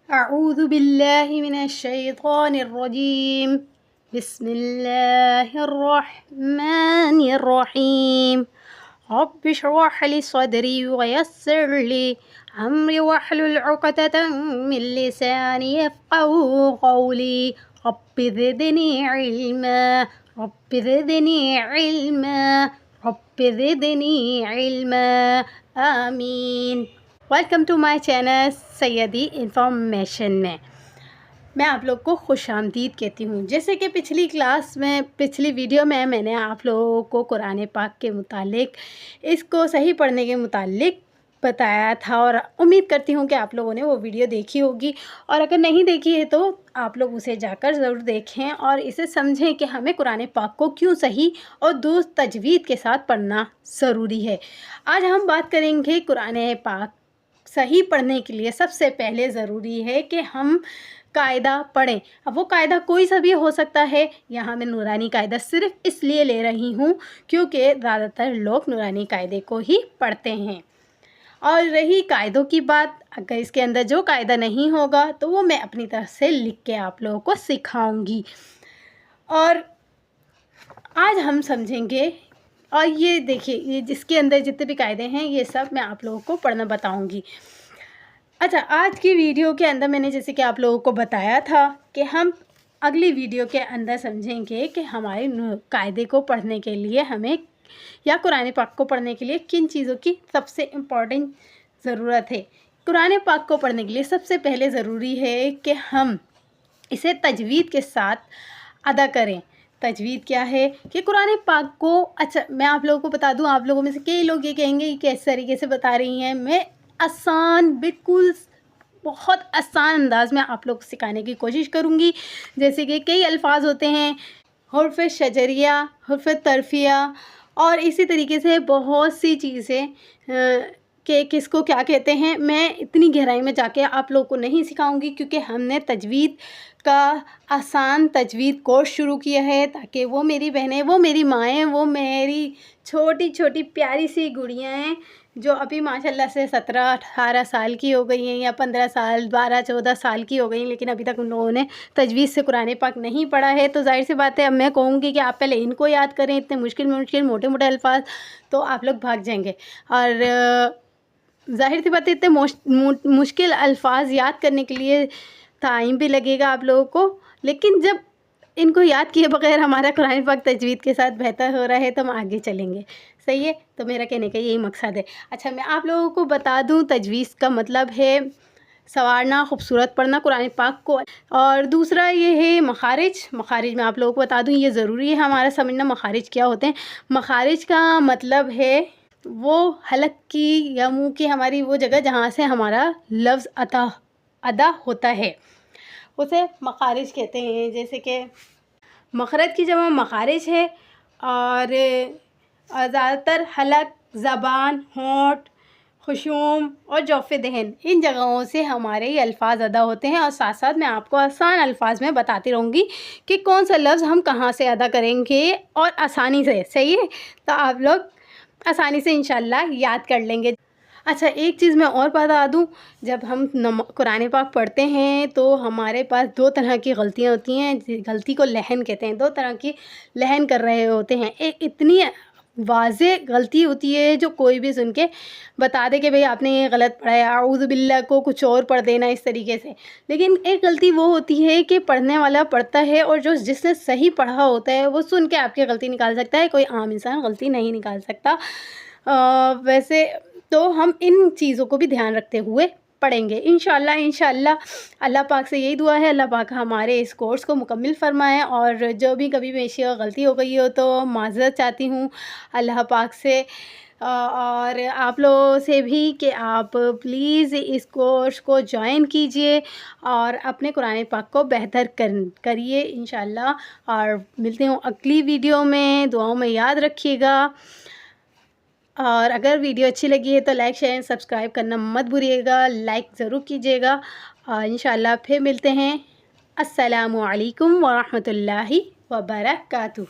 اعوذ باللہ من الشیطان الرجیم بسم اللہ الرحمن الرحیم رب اشرح لي صدري ويسر لي أمري واحلل عقدة من لساني يفقهوا قولي رب زدني علما رب زدني علما رب زدني علما آمین۔ ویلکم ٹو مائی چینل سیدی انفارمیشن میں آپ لوگ کو خوش آمدید کہتی ہوں۔ جیسے کہ پچھلی ویڈیو میں نے آپ لوگوں کو قرآن پاک کے متعلق اس کو صحیح پڑھنے کے متعلق بتایا تھا، اور امید کرتی ہوں کہ آپ لوگوں نے وہ ویڈیو دیکھی ہوگی، اور اگر نہیں دیکھی ہے تو آپ لوگ اسے جا کر ضرور دیکھیں اور اسے سمجھیں کہ ہمیں قرآن پاک کو کیوں صحیح اور درست تجوید کے ساتھ پڑھنا ضروری ہے۔ آج ہم بات کریں گے قرآن پاک صحیح پڑھنے کے لیے سب سے پہلے ضروری ہے کہ ہم قاعدہ پڑھیں۔ اب وہ قاعدہ کوئی سا بھی ہو سکتا ہے، یہاں میں نورانی قاعدہ صرف اس لیے لے رہی ہوں کیونکہ زیادہ تر لوگ نورانی قاعدے کو ہی پڑھتے ہیں۔ اور رہی قاعدوں کی بات، اگر اس کے اندر جو قاعدہ نہیں ہوگا تو وہ میں اپنی طرف سے لکھ کے آپ لوگوں کو سکھاؤں گی، اور آج ہم سمجھیں گے۔ اور یہ دیکھیے، یہ جس کے اندر جتنے بھی قاعدے ہیں یہ سب میں آپ لوگوں کو پڑھنا بتاؤں گی۔ اچھا، آج کی ویڈیو کے اندر میں نے جیسے کہ آپ لوگوں کو بتایا تھا کہ ہم اگلی ویڈیو کے اندر سمجھیں گے کہ ہمارے قاعدے کو پڑھنے کے لیے ہمیں یا قرآن پاک کو پڑھنے کے لیے کن چیزوں کی سب سے امپورٹنٹ ضرورت ہے۔ قرآن پاک کو پڑھنے کے لیے سب سے پہلے ضروری ہے کہ ہم اسے تجوید کے ساتھ ادا کریں۔ تجوید کیا ہے کہ قرآن پاک کو، اچھا میں آپ لوگوں کو بتا دوں، آپ لوگوں میں سے کئی لوگ یہ کہیں گے کہ کس طریقے سے بتا رہی ہیں۔ میں آسان، بالکل بہت آسان انداز میں آپ لوگ کو سکھانے کی کوشش کروں گی۔ جیسے کہ کئی الفاظ ہوتے ہیں، حرف شجریہ، حرف طرفیہ، اور اسی طریقے سے بہت سی چیزیں کہ کس کو کیا کہتے ہیں۔ میں اتنی گہرائی میں جا کے آپ لوگوں کو نہیں سکھاؤں گی کیونکہ ہم نے تجوید کا آسان تجوید کورس شروع کیا ہے، تاکہ وہ میری بہنیں، وہ میری مائیں، وہ میری چھوٹی چھوٹی پیاری سی گڑیاں ہیں جو ابھی ماشاءاللہ سے 17-18 سال کی ہو گئی ہیں، یا 15 سال، 12-14 سال کی ہو گئی ہیں، لیکن ابھی تک ان لوگوں نے تجوید سے قرآن پاک نہیں پڑھا ہے۔ تو ظاہر سی بات ہے، اب میں کہوں گی کہ آپ پہلے ان کو یاد کریں، اتنے مشکل موٹے موٹے الفاظ، تو آپ لوگ بھاگ جائیں گے، اور ظاہر سی بات ہے اتنے مشکل الفاظ یاد کرنے کے لیے ٹائم بھی لگے گا آپ لوگوں کو، لیکن جب ان کو یاد کیے بغیر ہمارا قرآن پاک تجوید کے ساتھ بہتر ہو رہا ہے تو ہم آگے چلیں گے۔ صحیح ہے، تو میرا کہنے کا یہی مقصد ہے۔ اچھا، میں آپ لوگوں کو بتا دوں، تجوید کا مطلب ہے سنوارنا، خوبصورت پڑھنا قرآن پاک کو، اور دوسرا یہ ہے مخارج۔ مخارج میں آپ لوگوں کو بتا دوں، یہ ضروری ہے ہمارا سمجھنا، مخارج کیا ہوتے ہیں۔ مخارج کا مطلب ہے وہ حلق کی یا منہ کی ہماری وہ جگہ جہاں سے ہمارا لفظ ادا ہوتا ہے، اسے مخارج کہتے ہیں۔ جیسے کہ مخرج کی جمع مخارج ہے، اور زیادہ تر حلق، زبان، ہونٹ، خشوم اور جوف دہن، ان جگہوں سے ہمارے یہ الفاظ ادا ہوتے ہیں۔ اور ساتھ ساتھ میں آپ کو آسان الفاظ میں بتاتی رہوں گی کہ کون سا لفظ ہم کہاں سے ادا کریں گے، اور آسانی سے۔ صحیح ہے، تو آپ لوگ آسانی سے انشاءاللہ یاد کر لیں گے۔ اچھا، ایک چیز میں اور بتا دوں، جب ہم قرآن پاک پڑھتے ہیں تو ہمارے پاس دو طرح کی غلطیاں ہوتی ہیں۔ غلطی کو لحن کہتے ہیں، دو طرح کی لحن کر رہے ہوتے ہیں۔ ایک اتنی واضح غلطی ہوتی ہے جو کوئی بھی سن کے بتا دے کہ بھئی آپ نے یہ غلط پڑھا ہے، اعوذ باللہ کو کچھ اور پڑھ دینا اس طریقے سے۔ لیکن ایک غلطی وہ ہوتی ہے کہ پڑھنے والا پڑھتا ہے، اور جس نے صحیح پڑھا ہوتا ہے وہ سن کے آپ کی غلطی نکال سکتا ہے، کوئی عام انسان غلطی نہیں نکال سکتا۔ ویسے تو ہم ان چیزوں کو بھی دھیان رکھتے ہوئے پڑھیں گے انشاءاللہ۔ اللہ پاک سے یہی دعا ہے، اللہ پاک ہمارے اس کورس کو مکمل فرمائے، اور جو بھی کبھی میرے غلطی ہو گئی ہو تو معذرت چاہتی ہوں اللہ پاک سے، اور آپ لوگوں سے بھی کہ آپ پلیز اس کورس کو جوائن کیجئے اور اپنے قرآن پاک کو بہتر کریے انشاءاللہ۔ اور ملتے ہوں اگلی ویڈیو میں، دعاؤں میں یاد رکھیے گا، اور اگر ویڈیو اچھی لگی ہے تو لائک، شیئر، سبسکرائب کرنا مت بھولیے گا، لائک ضرور کیجیے گا، اور انشاءاللہ پھر ملتے ہیں۔ السلام علیکم ورحمۃ اللہ وبرکاتہ۔